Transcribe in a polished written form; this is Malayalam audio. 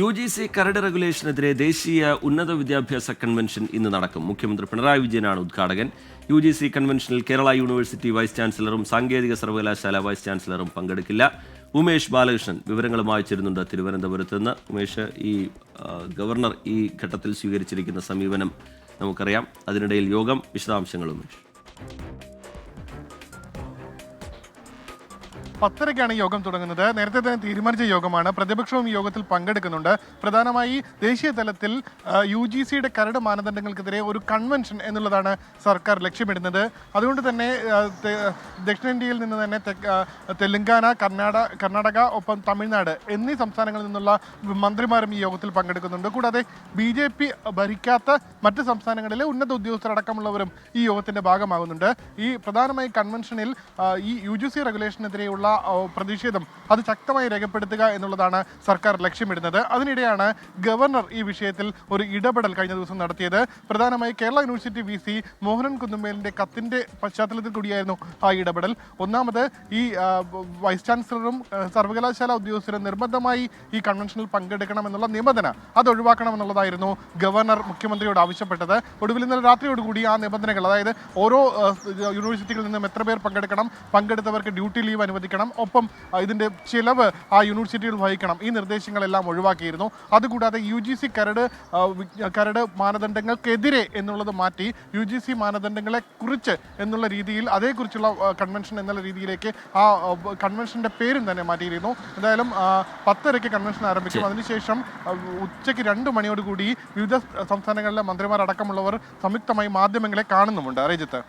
UGC കരട് റെഗുലേഷനെതിരെ ദേശീയ ഉന്നത വിദ്യാഭ്യാസ കൺവെൻഷൻ ഇന്ന് നടക്കും. മുഖ്യമന്ത്രി പിണറായി വിജയനാണ് ഉദ്ഘാടകൻ. UGC കൺവെൻഷനിൽ കേരള യൂണിവേഴ്സിറ്റി വൈസ് ചാൻസലറും സാങ്കേതിക സർവകലാശാല വൈസ് ചാൻസലറും പങ്കെടുക്കില്ല. ഉമേഷ് ബാലകൃഷ്ണൻ വിവരങ്ങളുമായി ചേരുന്നുണ്ട് തിരുവനന്തപുരത്ത് നിന്ന്. ഉമേഷ്, ഈ ഗവർണർ ഈ ഘട്ടത്തിൽ സ്വീകരിച്ചിരിക്കുന്ന സമീപനം നമുക്കറിയാം. അതിനിടയിൽ യോഗം, വിശദാംശങ്ങൾ ഉമേഷ്. 10:30 യോഗം തുടങ്ങുന്നത്. നേരത്തെ തന്നെ തീരുമാനിച്ച യോഗമാണ്. പ്രതിപക്ഷവും ഈ യോഗത്തിൽ പങ്കെടുക്കുന്നുണ്ട്. പ്രധാനമായി ദേശീയ തലത്തിൽ UGCയുടെ കരട് മാനദണ്ഡങ്ങൾക്കെതിരെ ഒരു കൺവെൻഷൻ എന്നുള്ളതാണ് സർക്കാർ ലക്ഷ്യമിടുന്നത്. അതുകൊണ്ട് തന്നെ ദക്ഷിണേന്ത്യയിൽ നിന്ന് തന്നെ തെലങ്കാന, കർണാടക, ഒപ്പം തമിഴ്നാട് എന്നീ സംസ്ഥാനങ്ങളിൽ നിന്നുള്ള മന്ത്രിമാരും ഈ യോഗത്തിൽ പങ്കെടുക്കുന്നുണ്ട്. കൂടാതെ BJP ഭരിക്കാത്ത മറ്റ് സംസ്ഥാനങ്ങളിലെ ഉന്നത ഉദ്യോഗസ്ഥരടക്കമുള്ളവരും ഈ യോഗത്തിന്റെ ഭാഗമാകുന്നുണ്ട്. ഈ പ്രധാനമായി കൺവെൻഷനിൽ ഈ UGC റെഗുലേഷനെതിരെയുള്ള പ്രതിഷേധം അത് ശക്തമായി രേഖപ്പെടുത്തുക എന്നുള്ളതാണ് സർക്കാർ ലക്ഷ്യമിടുന്നത്. അതിനിടെയാണ് ഗവർണർ ഈ വിഷയത്തിൽ ഒരു ഇടപെടൽ കഴിഞ്ഞ ദിവസം നടത്തിയത്. പ്രധാനമായി കേരള യൂണിവേഴ്സിറ്റി VC മോഹനൻ കുന്നുമ്മേലിന്റെ കത്തിന്റെ പശ്ചാത്തലത്തിൽ കൂടിയായിരുന്നു ആ ഇടപെടൽ. ഒന്നാമത് ഈ വൈസ് ചാൻസലറും സർവകലാശാല ഉദ്യോഗസ്ഥരും നിർബന്ധമായി ഈ കൺവെൻഷനിൽ പങ്കെടുക്കണമെന്നുള്ള നിബന്ധന അത് ഒഴിവാക്കണമെന്നുള്ളതായിരുന്നു ഗവർണർ മുഖ്യമന്ത്രിയോട് ആവശ്യപ്പെട്ടത്. ഒടുവിൽ ഇന്നലെ രാത്രിയോടുകൂടി ആ നിബന്ധനകൾ, അതായത് ഓരോ യൂണിവേഴ്സിറ്റികളിൽ നിന്നും എത്ര പേർ പങ്കെടുക്കണം, പങ്കെടുത്തവർക്ക് ഡ്യൂട്ടി ലീവ് അനുവദിക്കണം, ഒപ്പം ഇതിന്റെ ചിലവ് ആ യൂണിവേഴ്സിറ്റികൾ വഹിക്കണം, ഈ നിർദ്ദേശങ്ങളെല്ലാം ഒഴിവാക്കിയിരുന്നു. അതുകൂടാതെ UGC കരട് മാനദണ്ഡങ്ങൾക്കെതിരെ എന്നുള്ളത് മാറ്റി UGC മാനദണ്ഡങ്ങളെ കുറിച്ച് എന്നുള്ള രീതിയിൽ അതേക്കുറിച്ചുള്ള കൺവെൻഷൻ എന്നുള്ള രീതിയിലേക്ക് ആ കൺവെൻഷന്റെ പേരും തന്നെ മാറ്റിയിരുന്നു. എന്തായാലും 10:30 കൺവെൻഷൻ ആരംഭിക്കും. അതിനുശേഷം ഉച്ചയ്ക്ക് 2 മണിയോടുകൂടി വിവിധ സംസ്ഥാനങ്ങളിലെ മന്ത്രിമാർ അടക്കമുള്ളവർ സംയുക്തമായി മാധ്യമങ്ങളെ കാണുന്നുമുണ്ട്. രജിത്ത്.